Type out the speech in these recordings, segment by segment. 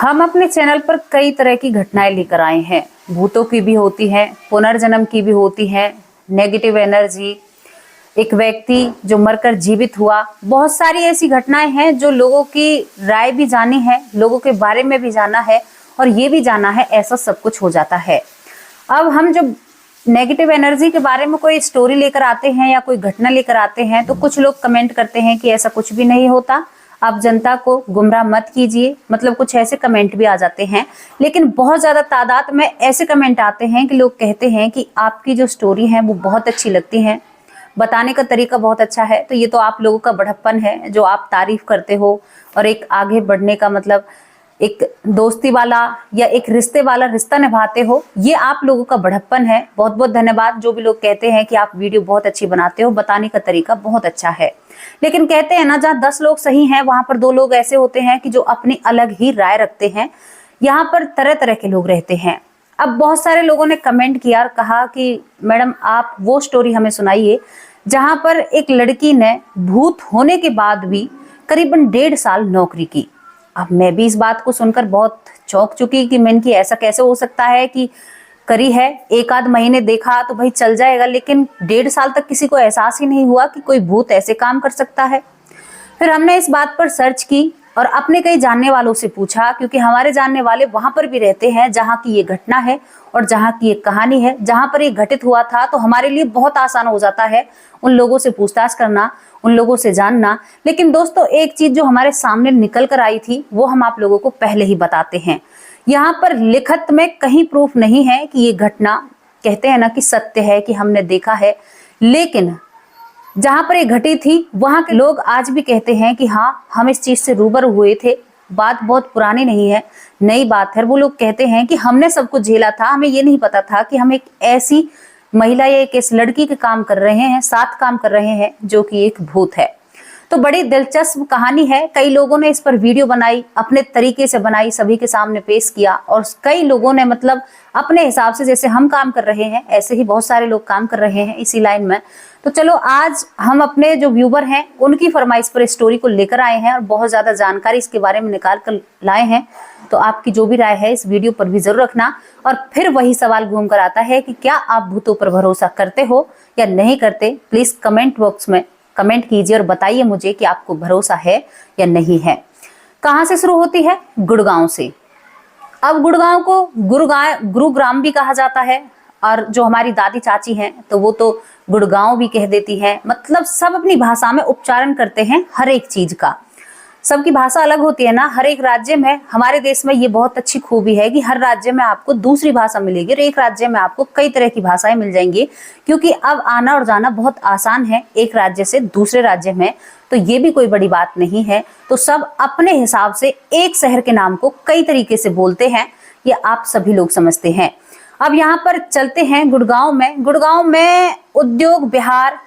हम अपने चैनल पर कई तरह की घटनाएं लेकर आए हैं। भूतों की भी होती है, पुनर्जन्म की भी होती है, नेगेटिव एनर्जी, एक व्यक्ति जो मरकर जीवित हुआ, बहुत सारी ऐसी घटनाएं हैं जो लोगों की राय भी जानी है, लोगों के बारे में भी जाना है और ये भी जाना है ऐसा सब कुछ हो जाता है। अब हम जब नेगेटिव एनर्जी के बारे में कोई स्टोरी लेकर आते हैं या कोई घटना लेकर आते हैं तो कुछ लोग कमेंट करते हैं कि ऐसा कुछ भी नहीं होता, आप जनता को गुमराह मत कीजिए, मतलब कुछ ऐसे कमेंट भी आ जाते हैं। लेकिन बहुत ज्यादा तादाद में ऐसे कमेंट आते हैं कि लोग कहते हैं कि आपकी जो स्टोरी है वो बहुत अच्छी लगती है, बताने का तरीका बहुत अच्छा है। तो ये तो आप लोगों का बड़प्पन है जो आप तारीफ करते हो और एक आगे बढ़ने का मतलब एक दोस्ती वाला या एक रिश्ते वाला रिश्ता निभाते हो, ये आप लोगों का बड़प्पन है। बहुत बहुत धन्यवाद जो भी लोग कहते हैं कि आप वीडियो बहुत अच्छी बनाते हो, बताने का तरीका बहुत अच्छा है। लेकिन कहते हैं ना, जहाँ 10 लोग सही हैं वहां पर 2 लोग ऐसे होते हैं कि जो अपनी अलग ही राय रखते हैं। यहाँ पर तरह तरह के लोग रहते हैं। अब बहुत सारे लोगों ने कमेंट किया और कहा कि मैडम आप वो स्टोरी हमें सुनाइए जहां पर एक लड़की ने भूत होने के बाद भी करीबन 1.5 साल नौकरी की। अब मैं भी इस बात को सुनकर बहुत चौंक चुकी कि मैंने कि ऐसा कैसे हो सकता है कि करी है, 1 आध महीने देखा तो भाई चल जाएगा, लेकिन 1.5 साल तक किसी को एहसास ही नहीं हुआ कि कोई भूत ऐसे काम कर सकता है। फिर हमने इस बात पर सर्च की और अपने कई जानने वालों से पूछा, क्योंकि हमारे जानने वाले वहां पर भी रहते हैं जहां की ये घटना है और जहां की ये कहानी है, जहां पर ये घटित हुआ था। तो हमारे लिए बहुत आसान हो जाता है उन लोगों से पूछताछ करना, उन लोगों से जानना। लेकिन दोस्तों, एक चीज जो हमारे सामने निकल कर आई थी वो हम आप लोगों को पहले ही बताते हैं। यहाँ पर लिखत में कहीं प्रूफ नहीं है कि ये घटना, कहते हैं ना कि सत्य है, कि हमने देखा है, लेकिन जहां पर ये घटी थी वहां के लोग आज भी कहते हैं कि हाँ, हम इस चीज से रूबरू हुए थे। बात बहुत पुरानी नहीं है, नई बात है। वो लोग कहते हैं कि हमने सब कुछ झेला था, हमें ये नहीं पता था कि हम एक ऐसी महिला या एक ऐसी लड़की के काम कर रहे हैं, साथ काम कर रहे हैं जो कि एक भूत है। तो बड़ी दिलचस्प कहानी है। कई लोगों ने इस पर वीडियो बनाई, अपने तरीके से बनाई, सभी के सामने पेश किया और कई लोगों ने मतलब अपने हिसाब से, जैसे हम काम कर रहे हैं ऐसे ही बहुत सारे लोग काम कर रहे हैं इसी लाइन में। तो चलो आज हम अपने जो व्यूवर हैं उनकी फरमाइश पर स्टोरी को लेकर आए हैं और बहुत ज्यादा जानकारी इसके बारे में निकाल कर लाए हैं। तो आपकी जो भी राय है इस वीडियो पर भी जरूर रखना। और फिर वही सवाल घूम कर आता है कि क्या आप भूतों पर भरोसा करते हो या नहीं करते? प्लीज कमेंट बॉक्स में कमेंट कीजिए और बताइए मुझे कि आपको भरोसा है या नहीं है। कहां से शुरू होती है? गुड़गांव से। अब गुड़गांव को गुरुग्राम भी कहा जाता है और जो हमारी दादी चाची हैं तो वो तो गुड़गांव भी कह देती हैं। मतलब सब अपनी भाषा में उच्चारण करते हैं हर एक चीज का। सबकी भाषा अलग होती है ना, हर एक राज्य में। हमारे देश में ये बहुत अच्छी खूबी है कि हर राज्य में आपको दूसरी भाषा मिलेगी और एक राज्य में आपको कई तरह की भाषाएं मिल जाएंगी, क्योंकि अब आना और जाना बहुत आसान है एक राज्य से दूसरे राज्य में। तो ये भी कोई बड़ी बात नहीं है। तो सब अपने हिसाब से एक शहर के नाम को कई तरीके से बोलते हैं, ये आप सभी लोग समझते हैं। अब यहाँ पर चलते हैं गुड़गांव में। गुड़गांव में उद्योग विहार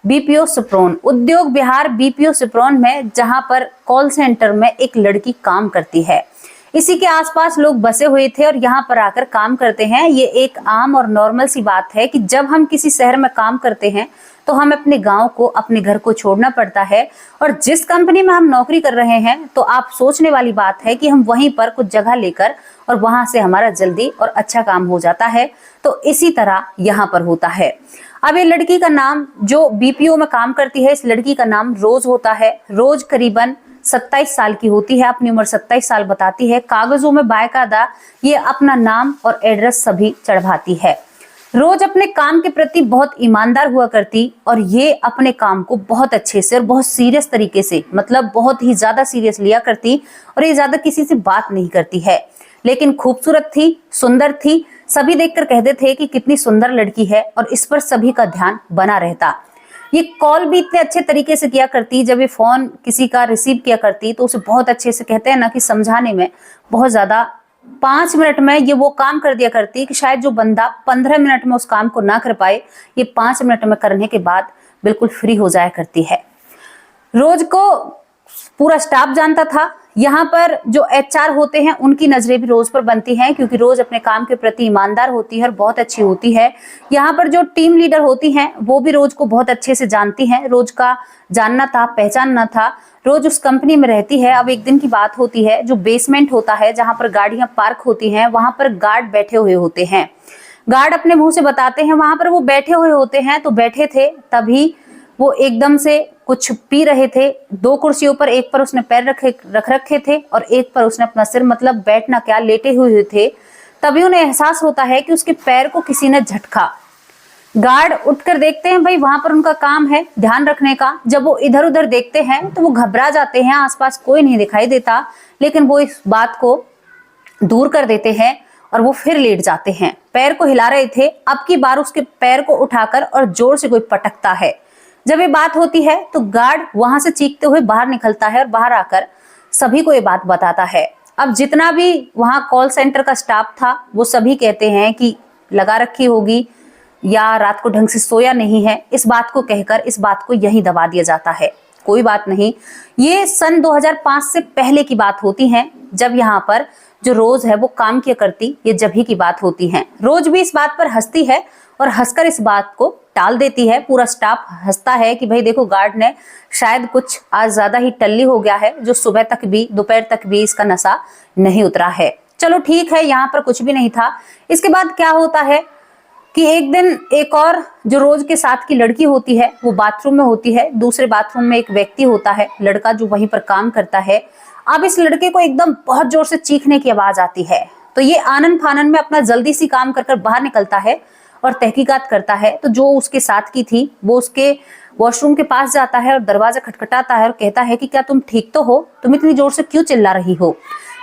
बीपीओ सिप्रोन, उद्योग विहार बीपीओ सिप्रोन में, जहां पर कॉल सेंटर में एक लड़की काम करती है। इसी के आसपास लोग बसे हुए थे और यहाँ पर आकर काम करते हैं। ये एक आम और नॉर्मल सी बात है कि जब हम किसी शहर में काम करते हैं तो हम अपने गांव को, अपने घर को छोड़ना पड़ता है। और जिस कंपनी में हम नौकरी कर रहे हैं तो आप सोचने वाली बात है कि हम वहीं पर कुछ जगह लेकर और वहां से हमारा जल्दी और अच्छा काम हो जाता है। तो इसी तरह यहाँ पर होता है। अब ये लड़की का नाम, जो बीपीओ में काम करती है, इस लड़की का नाम रोज होता है। रोज करीबन 27 साल की होती है, अपनी उम्र 27 साल बताती है। कागजों में बाकायदा ये अपना नाम और एड्रेस सभी चढ़वाती है। रोज अपने काम के प्रति बहुत ईमानदार हुआ करती और ये अपने काम को बहुत अच्छे से और बहुत सीरियस तरीके से, मतलब बहुत ही ज्यादा सीरियस लिया करती और ये ज्यादा किसी से बात नहीं करती है। लेकिन खूबसूरत थी, सुंदर थी, सभी देखकर कहते थे कि कितनी सुंदर लड़की है और इस पर सभी का ध्यान बना रहता। ये कॉल भी इतने अच्छे तरीके से किया करती, जब ये फोन किसी का रिसीव किया करती तो उसे बहुत अच्छे से, कहते हैं ना कि समझाने में बहुत ज्यादा, 5 मिनट में ये वो काम कर दिया करती कि शायद जो बंदा 15 मिनट में उस काम को ना कर पाए, ये 5 मिनट में करने के बाद बिल्कुल फ्री हो जाया करती है। रोज को पूरा स्टाफ जानता था। यहाँ पर जो एचआर होते हैं उनकी नजरें भी रोज पर बनती हैं, क्योंकि रोज अपने काम के प्रति ईमानदार होती है और बहुत अच्छी होती है। यहाँ पर जो टीम लीडर होती हैं वो भी रोज को बहुत अच्छे से जानती हैं। रोज का जानना था, पहचानना था। रोज उस कंपनी में रहती है। अब एक दिन की बात होती है, जो बेसमेंट होता है जहां पर गाड़ियां पार्क होती हैं, वहां पर गार्ड बैठे हुए होते हैं। गार्ड अपने मुंह से बताते हैं, वहां पर वो बैठे हुए होते हैं। तो बैठे थे, तभी वो एकदम से कुछ पी रहे थे। 2 कुर्सियों पर, एक पर उसने पैर रख रखे थे और एक पर उसने अपना सिर, मतलब बैठना क्या, लेटे हुए थे। तभी उन्हें एहसास होता है कि उसके पैर को किसी ने झटका। गार्ड उठकर देखते हैं, भाई वहां पर उनका काम है ध्यान रखने का। जब वो इधर उधर देखते हैं तो वो घबरा जाते हैं, आसपास कोई नहीं दिखाई देता, लेकिन वो इस बात को दूर कर देते हैं और वो फिर लेट जाते हैं। पैर को हिला रहे थे, अब की बार उसके पैर को उठाकर और जोर से कोई पटकता है। जब ये बात होती है तो गार्ड वहां से चीखते हुए बाहर निकलता है और बाहर आकर सभी को ये बात बताता है। अब जितना भी वहां कॉल सेंटर का स्टाफ था, वो सभी कहते हैं कि लगा रखी होगी या रात को ढंग से सोया नहीं है। इस बात को कहकर इस बात को यहीं दबा दिया जाता है। कोई बात नहीं, ये सन 2005 से पहले की बात होती है, जब यहाँ पर जो रोज है वो काम किया करती, ये जब ही की बात होती है। रोज भी इस बात पर हंसती है और हंसकर इस बात को टाल देती है। पूरा स्टाफ हंसता है कि भाई देखो, गार्ड ने शायद कुछ आज ज्यादा ही टल्ली हो गया है, जो सुबह तक भी, दोपहर तक भी इसका नशा नहीं उतरा है। चलो ठीक है, यहाँ पर कुछ भी नहीं था। इसके बाद क्या होता है कि एक दिन एक और जो रोज के साथ की लड़की होती है, वो बाथरूम में होती है। दूसरे बाथरूम में एक व्यक्ति होता है, लड़का, जो वहीं पर काम करता है। अब इस लड़के को एकदम बहुत जोर से चीखने की आवाज आती है, तो ये आनन फानन में अपना जल्दी सी काम कर बाहर निकलता है और तहकीकात करता है। तो जो उसके साथ की थी, वो उसके वॉशरूम के पास जाता है और दरवाजा खटखटाता है और कहता है कि क्या तुम ठीक तो हो, तुम इतनी जोर से क्यों चिल्ला रही हो।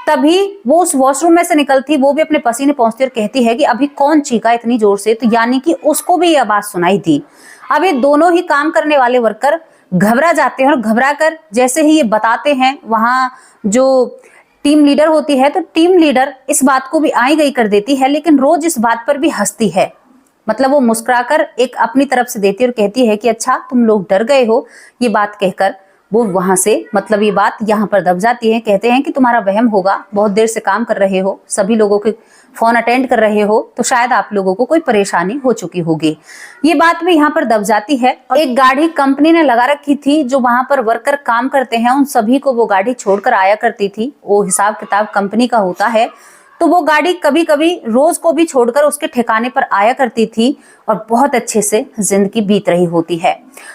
तभी वो उस वॉशरूम में से निकलती, वो भी अपने पसीने पहुंचती और कहती है कि अभी कौन चीखा इतनी जोर से। तो यानी कि उसको भी ये आवाज सुनाई थी। अब ये दोनों ही काम करने वाले वर्कर घबरा जाते हैं और घबरा कर जैसे ही ये बताते हैं, वहां जो टीम लीडर होती है, तो टीम लीडर इस बात को भी आई गई कर देती है, लेकिन रोज इस बात पर भी हंसती है। मतलब वो मुस्कुराकर एक अपनी तरफ से देती है और कहती है कि अच्छा तुम लोग डर गए हो। ये बात कहकर वो वहां से, मतलब ये बात यहाँ पर दब जाती है। कहते हैं कि तुम्हारा वहम होगा, बहुत देर से काम कर रहे हो, सभी लोगों के फोन अटेंड कर रहे हो, तो शायद आप लोगों को कोई परेशानी हो चुकी होगी। ये बात भी यहाँ पर दब जाती है। और एक गाड़ी कंपनी ने लगा रखी थी, जो वहां पर वर्कर काम करते हैं उन सभी को वो गाड़ी छोड़कर आया करती थी। वो हिसाब किताब कंपनी का होता है, तो वो गाड़ी कभी कभी रोज को भी छोड़कर उसके ठिकाने पर आया करती थी और बहुत अच्छे से जिंदगी बीत रही होती है।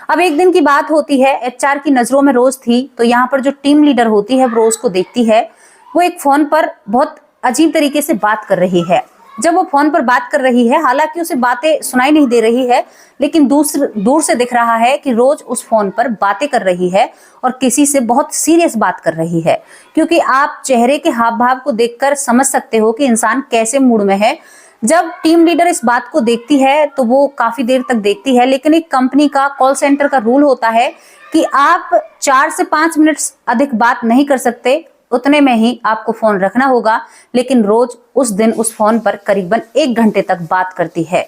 अब एक दिन की बात होती है, एचआर की नजरों में रोज थी, तो यहाँ पर जो टीम लीडर होती है रोज को देखती है। वो एक फोन पर बहुत अजीब तरीके से बात कर रही है। जब वो फोन पर बात कर रही है, हालांकि उसे बातें सुनाई नहीं दे रही है, लेकिन दूर से दिख रहा है कि रोज उस फोन पर बातें कर रही है और किसी से बहुत सीरियस बात कर रही है। क्योंकि आप चेहरे के हाव भाव को देखकर समझ सकते हो कि इंसान कैसे मूड में है। जब टीम लीडर इस बात को देखती है तो वो काफी देर तक देखती है, लेकिन एक कंपनी का कॉल सेंटर का रूल होता है कि आप 4 से 5 मिनट अधिक बात नहीं कर सकते, उतने में ही आपको फोन रखना होगा। लेकिन रोज उस दिन उस फोन पर करीबन 1 घंटे तक बात करती है।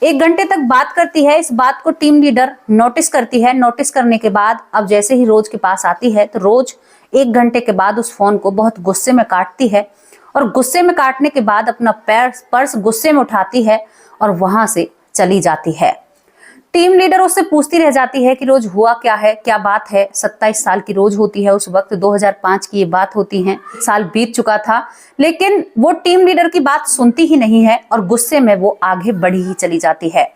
1 घंटे तक बात करती है। इस बात को टीम लीडर नोटिस करती है। नोटिस करने के बाद अब जैसे ही रोज के पास आती है, तो रोज 1 घंटे के बाद उस फोन को बहुत गुस्से में काटती है और गुस्से में काटने के बाद अपना पर्स गुस्से में उठाती है और वहां से चली जाती है। टीम लीडर उससे पूछती रह जाती है कि रोज हुआ क्या है, क्या बात है। 27 साल की रोज होती है उस वक्त, 2005 की ये बात होती है। साल बीत चुका था, लेकिन वो टीम लीडर की बात सुनती ही नहीं है और गुस्से में वो आगे बढ़ी ही चली जाती है।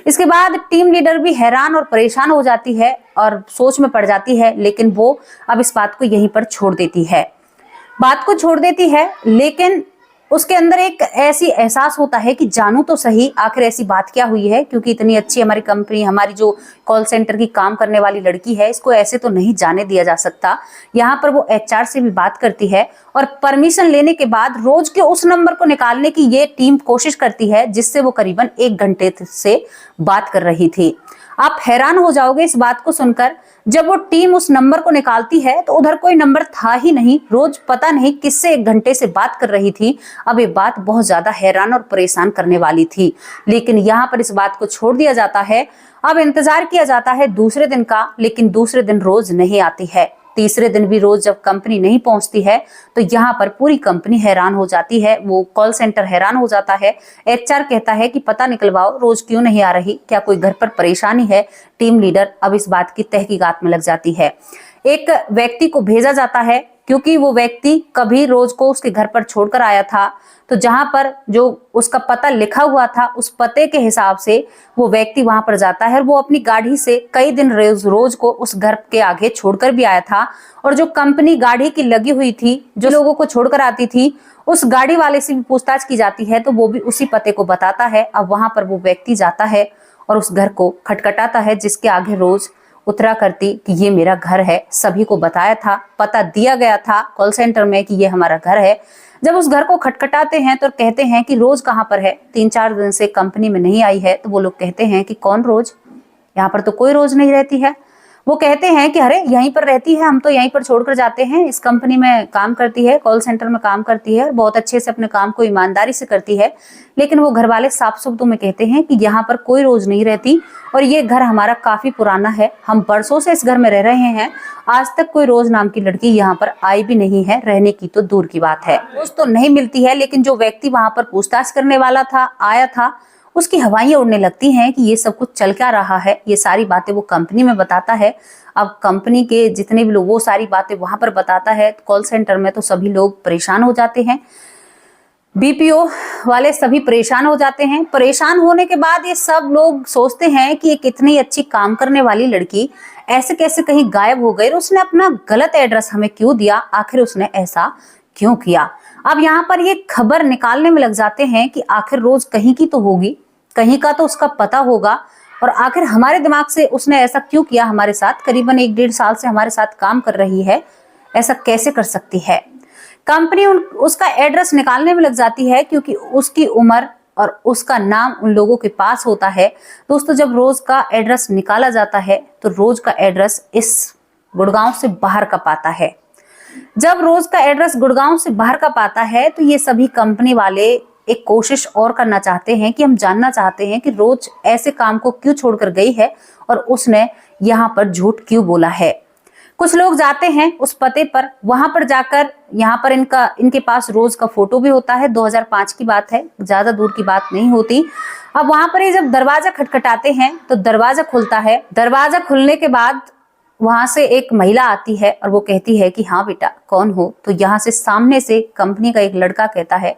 इसके बाद टीम लीडर भी हैरान और परेशान हो जाती है और सोच में पड़ जाती है, लेकिन वो अब इस बात को यहीं पर छोड़ देती है। बात को छोड़ देती है, लेकिन उसके अंदर एक ऐसी एहसास होता है कि जानू तो सही, आखिर ऐसी बात क्या हुई है, क्योंकि इतनी अच्छी हमारी कंपनी, हमारी जो कॉल सेंटर की काम करने वाली लड़की है, इसको ऐसे तो नहीं जाने दिया जा सकता। यहाँ पर वो एचआर से भी बात करती है और परमिशन लेने के बाद रोज के उस नंबर को निकालने की ये टीम कोशिश करती है, जिससे वो करीबन 1 घंटे से बात कर रही थी। आप हैरान हो जाओगे इस बात को सुनकर। जब वो टीम उस नंबर को निकालती है तो उधर कोई नंबर था ही नहीं। रोज पता नहीं किससे 1 घंटे से बात कर रही थी। अब ये बात बहुत ज्यादा हैरान और परेशान करने वाली थी, लेकिन यहाँ पर इस बात को छोड़ दिया जाता है। अब इंतजार किया जाता है दूसरे दिन का, लेकिन दूसरे दिन रोज नहीं आती है। तीसरे दिन भी रोज जब कंपनी नहीं पहुंचती है, तो यहाँ पर पूरी कंपनी हैरान हो जाती है। वो कॉल सेंटर हैरान हो जाता है। एचआर कहता है कि पता निकलवाओ, रोज क्यों नहीं आ रही, क्या कोई घर पर परेशानी है। टीम लीडर अब इस बात की तहकीकात में लग जाती है। एक व्यक्ति को भेजा जाता है, क्योंकि वो व्यक्ति कभी रोज को उसके घर पर छोड़कर आया था। तो जहां पर जो उसका पता लिखा हुआ था, उस पते के हिसाब से वो व्यक्ति वहां पर जाता है और वो अपनी गाड़ी से कई दिन रोज को उस घर के आगे छोड़कर भी आया था। और जो कंपनी गाड़ी की लगी हुई थी, जो लोगों को छोड़कर आती थी, उस गाड़ी वाले से भी पूछताछ की जाती है, तो वो भी उसी पते को बताता है। अब वहां पर वो व्यक्ति जाता है और उस घर को खटखटाता है, जिसके आगे रोज उतरा करती कि ये मेरा घर है। सभी को बताया था, पता दिया गया था कॉल सेंटर में कि ये हमारा घर है। जब उस घर को खटखटाते हैं तो कहते हैं कि रोज कहाँ पर है, 3-4 दिन से कंपनी में नहीं आई है। तो वो लोग कहते हैं कि कौन रोज, यहाँ पर तो कोई रोज नहीं रहती है। वो कहते हैं कि अरे यहीं पर रहती है, हम तो यहीं पर छोड़कर जाते हैं, इस कंपनी में काम करती है, कॉल सेंटर में काम करती है, बहुत अच्छे से अपने काम को ईमानदारी से करती है। लेकिन वो घर वाले साफ शब्दों में कहते हैं कि यहाँ पर कोई रोज नहीं रहती और ये घर हमारा काफी पुराना है, हम बरसों से इस घर में रह रहे हैं, आज तक कोई रोज नाम की लड़की यहाँ पर आई भी नहीं है, रहने की तो दूर की बात है। रोज तो नहीं मिलती है, लेकिन जो व्यक्ति वहां पर पूछताछ करने वाला था, आया था, उसकी हवाइयां उड़ने लगती हैं कि ये सब कुछ चल क्या रहा है। ये सारी बातें वो कंपनी में बताता है। अब कंपनी के जितने भी लोग वो सारी बातें वहां पर बताता है कॉल सेंटर में, तो सभी लोग परेशान हो जाते हैं। बीपीओ वाले सभी परेशान हो जाते हैं। परेशान होने के बाद ये सब लोग सोचते हैं कि एक इतनी अच्छी काम करने वाली लड़की ऐसे कैसे कहीं गायब हो गई और उसने अपना गलत एड्रेस हमें क्यों दिया, आखिर उसने ऐसा क्यों किया। अब यहाँ पर ये खबर निकालने में लग जाते हैं कि आखिर रोज कहीं की तो होगी, कहीं का तो उसका पता होगा, और आखिर हमारे दिमाग से उसने ऐसा क्यों किया हमारे साथ। करीबन 1-1.5 साल से हमारे साथ काम कर रही है, ऐसा कैसे कर सकती है। कंपनी उसका एड्रेस निकालने में लग जाती है, क्योंकि उसकी उम्र और उसका नाम उन लोगों के पास होता है। दोस्तों, जब रोज का एड्रेस निकाला जाता है तो रोज का एड्रेस इस गुड़गांव से बाहर का पाता है। जब रोज का एड्रेस गुड़गांव से बाहर का पाता है तो ये सभी कंपनी वाले एक कोशिश और करना चाहते हैं कि हम जानना चाहते हैं कि रोज ऐसे काम को क्यों छोड़कर गई है और उसने यहाँ पर झूठ क्यों बोला है। कुछ लोग जाते हैं उस पते पर, वहां पर जाकर यहाँ पर इनके पास रोज का फोटो भी होता है। 2005 की बात है, ज्यादा दूर की बात नहीं होती। अब वहां पर ये जब दरवाजा खटखटाते हैं तो दरवाजा खुलता है। दरवाजा खुलने के बाद वहां से एक महिला आती है और वो कहती है कि हाँ बेटा, कौन हो। तो यहाँ से सामने से कंपनी का एक लड़का कहता है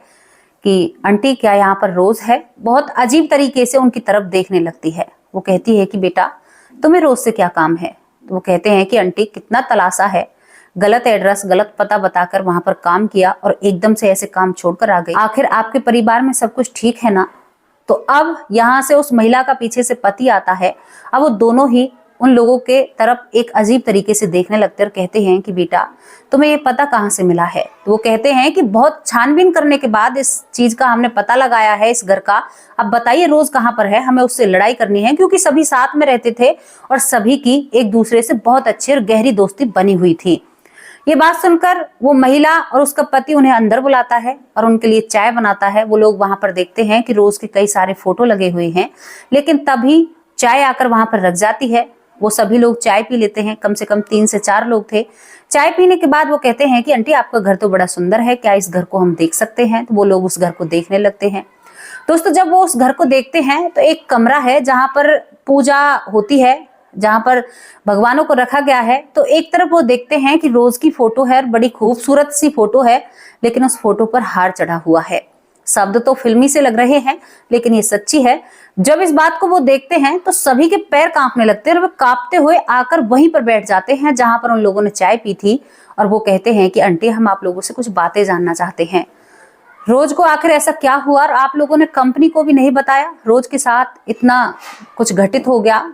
कि आंटी, क्या यहाँ पर रोज है। बहुत अजीब तरीके से उनकी तरफ देखने लगती है। वो कहती है कि बेटा, तुम्हें रोज से क्या काम है। तो वो कहते हैं कि आंटी, कितना तलाशा है, गलत एड्रेस गलत पता बताकर वहां पर काम किया और एकदम से ऐसे काम छोड़कर आ गई। आखिर आपके परिवार में सब कुछ ठीक है ना। तो अब यहाँ से उस महिला का पीछे से पति आता है। अब वो दोनों ही उन लोगों के तरफ एक अजीब तरीके से देखने लगते और कहते हैं कि बेटा, तुम्हें ये पता कहाँ से मिला है। तो वो कहते हैं कि बहुत छानबीन करने के बाद इस चीज का हमने पता लगाया है, इस घर का। अब बताइए रोज कहाँ पर है, हमें उससे लड़ाई करनी है, क्योंकि सभी साथ में रहते थे और सभी की एक दूसरे से बहुत अच्छी और गहरी दोस्ती बनी हुई थी। ये बात सुनकर वो महिला और उसका पति उन्हें अंदर बुलाता है और उनके लिए चाय बनाता है। वो लोग वहां पर देखते हैं कि रोज के कई सारे फोटो लगे हुए हैं, लेकिन तभी चाय आकर वहां पर रख जाती है। वो सभी लोग चाय पी लेते हैं, कम से कम 3 से 4 लोग थे। चाय पीने के बाद वो कहते हैं कि आंटी, आपका घर तो बड़ा सुंदर है, क्या इस घर को हम देख सकते हैं। तो वो लोग उस घर को देखने लगते हैं। दोस्तों, जब वो उस घर को देखते हैं तो एक कमरा है जहां पर पूजा होती है, जहां पर भगवानों को रखा गया है। तो एक तरफ वो देखते हैं कि रोज की फोटो है, बड़ी खूबसूरत सी फोटो है, लेकिन उस फोटो पर हार चढ़ा हुआ है। शब्द तो फिल्मी से लग रहे हैं, लेकिन ये सच्ची है। जब इस बात को वो देखते हैं तो सभी के पैर कांपने लगते हैं और वे कांपते हुए आकर वहीं पर बैठ जाते हैं जहां पर उन लोगों ने चाय पी थी। और वो कहते हैं कि आंटी, हम आप लोगों से कुछ बातें जानना चाहते हैं। रोज को आखिर ऐसा क्या हुआ और आप लोगों ने कंपनी को भी नहीं बताया। रोज के साथ इतना कुछ घटित हो गया,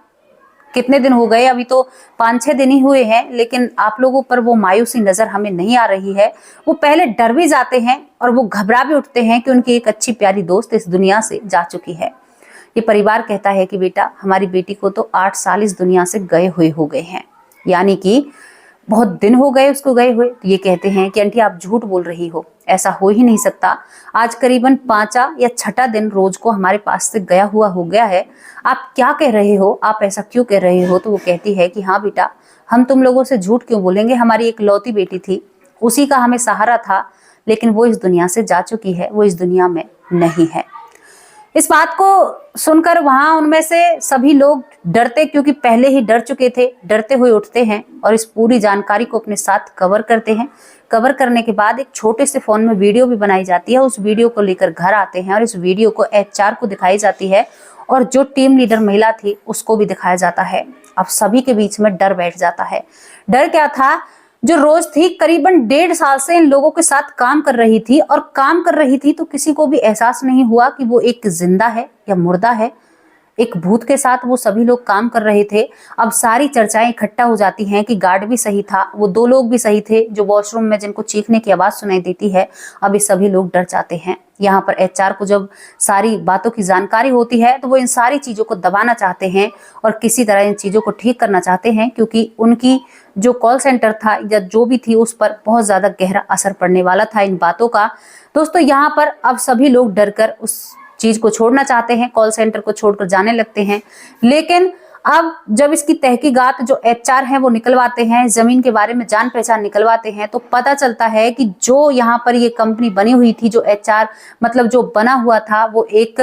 कितने दिन हो गए, अभी तो 5-6 दिन ही हुए हैं, लेकिन आप लोगों पर वो मायूसी नजर हमें नहीं आ रही है। वो पहले डर भी जाते हैं और वो घबरा भी उठते हैं कि उनकी एक अच्छी प्यारी दोस्त इस दुनिया से जा चुकी है। ये परिवार कहता है कि बेटा, हमारी बेटी को तो 8 साल इस दुनिया से गए हुए हो गए हैं, यानी कि बहुत दिन हो गए उसको गए हुए। तो ये कहते हैं कि आंटी, आप झूठ बोल रही हो, ऐसा हो ही नहीं सकता। आज करीबन 5वां या 6ठा दिन रोज को हमारे पास से गया हुआ हो गया है। आप क्या कह रहे हो, आप ऐसा क्यों कह रहे हो। तो वो कहती है कि हाँ बेटा, हम तुम लोगों से झूठ क्यों बोलेंगे, हमारी एक लौती बेटी थी, उसी का हमें सहारा था, लेकिन वो इस दुनिया से जा चुकी है, वो इस दुनिया में नहीं है। इस बात को सुनकर वहां उनमें से सभी लोग डरते, क्योंकि पहले ही डर चुके थे, डरते हुए उठते हैं और इस पूरी जानकारी को अपने साथ कवर करते हैं। कवर करने के बाद एक छोटे से फोन में वीडियो भी बनाई जाती है, उस वीडियो को लेकर घर आते हैं और इस वीडियो को HR को दिखाई जाती है और जो टीम लीडर महिला थी उसको भी दिखाया जाता है। अब सभी के बीच में डर बैठ जाता है। डर क्या था? जो रोज थी करीबन 1.5 साल से इन लोगों के साथ काम कर रही थी और काम कर रही थी तो किसी को भी एहसास नहीं हुआ कि वो एक जिंदा है या मुर्दा है। एक भूत के साथ वो सभी लोग काम कर रहे थे। अब सारी चर्चाएं इकट्ठा हो जाती हैं कि गार्ड भी सही था, वो 2 लोग भी सही थे जो वॉशरूम में जिनको चीखने की आवाज सुनाई देती है। अब ये सभी लोग डर जाते हैं। यहाँ पर HR को जब सारी बातों की जानकारी होती है तो वो इन सारी चीजों को दबाना चाहते हैं और किसी तरह इन चीजों को ठीक करना चाहते हैं, क्योंकि उनकी जो कॉल सेंटर था या जो भी थी उस पर बहुत ज्यादा गहरा असर पड़ने वाला था इन बातों का। दोस्तों यहाँ पर अब सभी लोग डरकर उस चीज को छोड़ना चाहते हैं, कॉल सेंटर को छोड़कर जाने लगते हैं। लेकिन अब जब इसकी तहकीकात जो HR हैं वो निकलवाते हैं, जमीन के बारे में जान पहचान निकलवाते हैं, तो पता चलता है कि जो यहाँ पर ये कंपनी बनी हुई थी, जो HR मतलब जो बना हुआ था, वो एक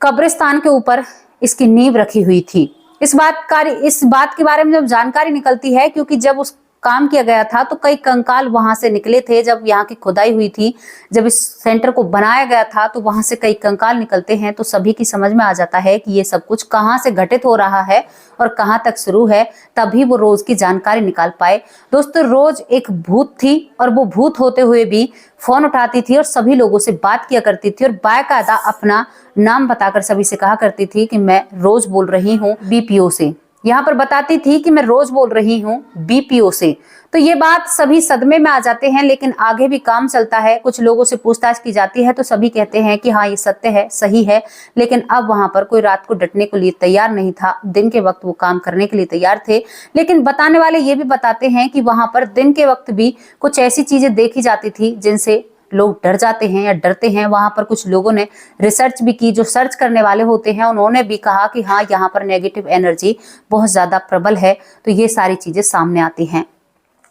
कब्रिस्तान के ऊपर इसकी नींव रखी हुई थी। इस बात के बारे में जब जानकारी निकलती है, क्योंकि जब उस काम किया गया था तो कई कंकाल वहां से निकले थे। जब यहाँ की खुदाई हुई थी, जब इस सेंटर को बनाया गया था तो वहां से कई कंकाल निकलते हैं, तो सभी की समझ में आ जाता है कि ये सब कुछ कहाँ से घटित हो रहा है और कहाँ तक शुरू है। तभी वो रोज की जानकारी निकाल पाए। दोस्तों रोज एक भूत थी और वो भूत होते हुए भी फोन उठाती थी और सभी लोगों से बात किया करती थी और बाकायदा अपना नाम बताकर सभी से कहा करती थी कि मैं रोज बोल रही हूँ BPO से। यहाँ पर बताती थी कि मैं रोज बोल रही हूँ BPO से। तो ये बात सभी सदमे में आ जाते हैं, लेकिन आगे भी काम चलता है। कुछ लोगों से पूछताछ की जाती है तो सभी कहते हैं कि हाँ ये सत्य है, सही है। लेकिन अब वहां पर कोई रात को डटने के लिए तैयार नहीं था। दिन के वक्त वो काम करने के लिए तैयार थे, लेकिन बताने वाले ये भी बताते हैं कि वहां पर दिन के वक्त भी कुछ ऐसी चीजें देखी जाती थी जिनसे लोग डर जाते हैं या डरते हैं। वहां पर कुछ लोगों ने रिसर्च भी की, जो सर्च करने वाले होते हैं उन्होंने भी कहा कि हाँ यहाँ पर नेगेटिव एनर्जी बहुत ज्यादा प्रबल है। तो ये सारी चीजें सामने आती हैं।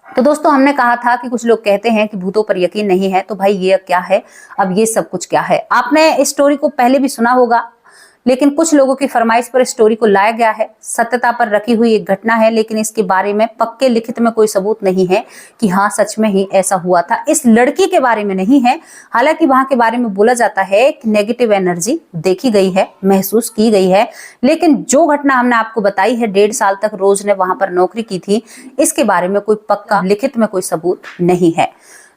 तो दोस्तों हमने कहा था कि कुछ लोग कहते हैं कि भूतों पर यकीन नहीं है, तो भाई ये क्या है? अब ये सब कुछ क्या है? आपने इस स्टोरी को पहले भी सुना होगा, लेकिन कुछ लोगों की फरमाइश पर स्टोरी को लाया गया है। सत्यता पर रखी हुई एक घटना है, लेकिन इसके बारे में पक्के लिखित में कोई सबूत नहीं है कि हाँ सच में ही ऐसा हुआ था। इस लड़की के बारे में नहीं है, हालांकि वहां के बारे में बोला जाता है कि नेगेटिव एनर्जी देखी गई है, महसूस की गई है। लेकिन जो घटना हमने आपको बताई है, 1.5 साल तक रोज ने वहां पर नौकरी की थी, इसके बारे में कोई पक्का लिखित में कोई सबूत नहीं है।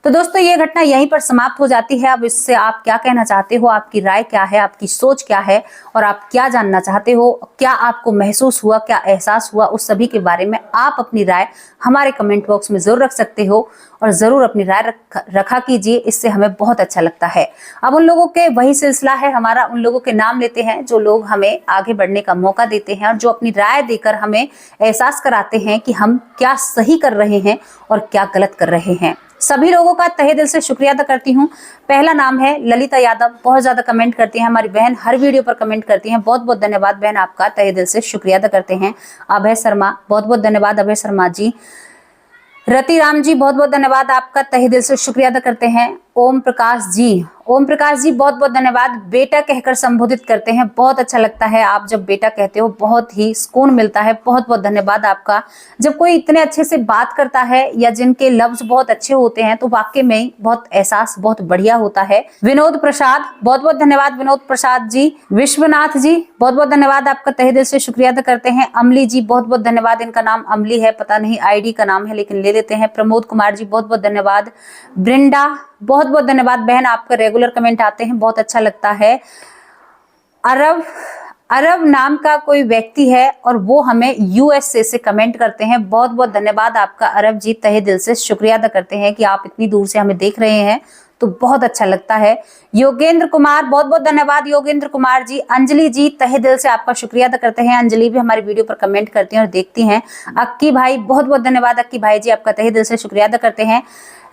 तो दोस्तों ये घटना यहीं पर समाप्त हो जाती है। अब इससे आप क्या कहना चाहते हो, आपकी राय क्या है, आपकी सोच क्या है और आप क्या जानना चाहते हो, क्या आपको महसूस हुआ, क्या एहसास हुआ, उस सभी के बारे में आप अपनी राय हमारे कमेंट बॉक्स में जरूर रख सकते हो और जरूर अपनी राय रखा कीजिए। इससे हमें बहुत अच्छा लगता है। अब उन लोगों के वही सिलसिला है हमारा, उन लोगों के नाम लेते हैं जो लोग हमें आगे बढ़ने का मौका देते हैं और जो अपनी राय देकर हमें एहसास कराते हैं कि हम क्या सही कर रहे हैं और क्या गलत कर रहे हैं। सभी लोगों का तहे दिल से शुक्रिया अदा करती हूँ। पहला नाम है ललिता यादव, बहुत ज्यादा कमेंट करती हैं, हमारी बहन हर वीडियो पर कमेंट करती हैं, बहुत बहुत धन्यवाद बहन, आपका तहे दिल से शुक्रिया अदा करते हैं। अभय शर्मा, बहुत बहुत धन्यवाद अभय शर्मा जी। रति राम जी, बहुत बहुत धन्यवाद, आपका तहे दिल से शुक्रिया अदा करते हैं। ओम प्रकाश जी, ओम प्रकाश जी बहुत बहुत धन्यवाद। बेटा कहकर संबोधित करते हैं, बहुत अच्छा लगता है आप जब बेटा कहते हो, बहुत ही सुकून मिलता है, बहुत बहुत धन्यवाद आपका। जब कोई इतने अच्छे से बात करता है या जिनके लफ्ज बहुत अच्छे होते हैं तो वाकई में बहुत एहसास बहुत बढ़िया होता है। विनोद प्रसाद, बहुत बहुत धन्यवाद विनोद प्रसाद जी। विश्वनाथ जी, बहुत बहुत धन्यवाद, आपका तहे दिल से शुक्रिया अदा करते हैं। अमली जी, बहुत बहुत धन्यवाद, इनका नाम अमली है, पता नहीं ID का नाम है लेकिन ले लेते हैं। प्रमोद कुमार जी, बहुत बहुत धन्यवाद। ब्रिंडा, बहुत बहुत धन्यवाद बहन, आपका रेगुलर कमेंट आते हैं, बहुत अच्छा लगता है। अरब नाम का कोई व्यक्ति है और वो हमें USA से कमेंट करते हैं, बहुत बहुत धन्यवाद आपका अरब जी, तहे दिल से शुक्रिया अदा करते हैं कि आप इतनी दूर से हमें देख रहे हैं, तो बहुत अच्छा लगता है। योगेंद्र कुमार, बहुत बहुत धन्यवाद योगेंद्र कुमार जी। अंजलि जी, तहे दिल से आपका शुक्रिया अदा करते हैं, अंजलि भी हमारी वीडियो पर कमेंट करती हैं और देखती हैं। अक्की भाई, बहुत बहुत धन्यवाद अक्की भाई जी, आपका तहे दिल से शुक्रिया अदा करते हैं।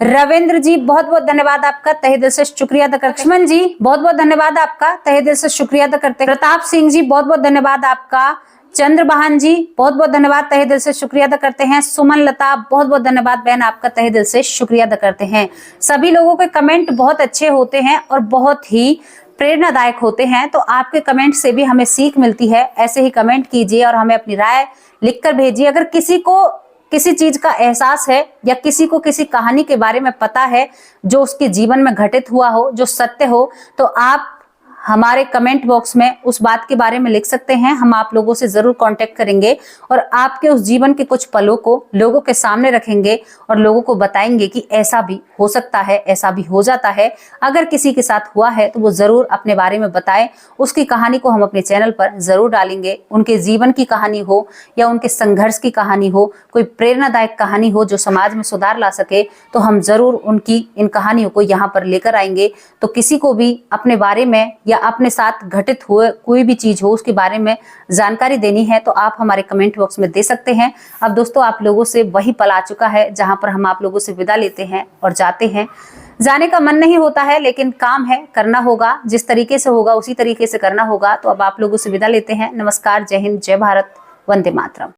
रविंद्र जी, बहुत बहुत धन्यवाद, आपका तहे दिल से शुक्रिया अदा करते हैं। लक्ष्मण जी, बहुत बहुत धन्यवाद, आपका तहे दिल से शुक्रिया अदा करते हैं। प्रताप सिंह जी, बहुत बहुत धन्यवाद आपका। चंद्रबहान जी, बहुत बहुत धन्यवाद, तहे दिल से शुक्रिया अदा करते हैं। सुमन लता, बहुत बहुत धन्यवाद बहन, आपका तहे दिल से शुक्रिया अदा करते हैं। सभी लोगों के कमेंट बहुत अच्छे होते हैं और बहुत ही प्रेरणादायक होते हैं। तो आपके कमेंट से भी हमें सीख मिलती है। ऐसे ही कमेंट कीजिए और हमें अपनी राय लिखकर भेजिए। अगर किसी को किसी चीज का एहसास है या किसी को किसी कहानी के बारे में पता है जो उसके जीवन में घटित हुआ हो, जो सत्य हो, तो आप हमारे कमेंट बॉक्स में उस बात के बारे में लिख सकते हैं। हम आप लोगों से जरूर कांटेक्ट करेंगे और आपके उस जीवन के कुछ पलों को लोगों के सामने रखेंगे और लोगों को बताएंगे कि ऐसा भी हो सकता है, ऐसा भी हो जाता है। अगर किसी के साथ हुआ है तो वो जरूर अपने बारे में बताएं। उसकी कहानी को हम अपने चैनल पर जरूर डालेंगे। उनके जीवन की कहानी हो या उनके संघर्ष की कहानी हो, कोई प्रेरणादायक कहानी हो जो समाज में सुधार ला सके, तो हम जरूर उनकी इन कहानियों को यहाँ पर लेकर आएंगे। तो किसी को भी अपने बारे में या अपने साथ घटित हुए कोई भी चीज हो उसके बारे में जानकारी देनी है तो आप हमारे कमेंट बॉक्स में दे सकते हैं। अब दोस्तों, आप लोगों से वही पल आ चुका है जहां पर हम आप लोगों से विदा लेते हैं और जाते हैं। जाने का मन नहीं होता है लेकिन काम है, करना होगा। जिस तरीके से होगा उसी तरीके से करना होगा। तो अब आप लोगों से विदा लेते हैं। नमस्कार, जय हिंद, जय भारत, वंदे मातरम।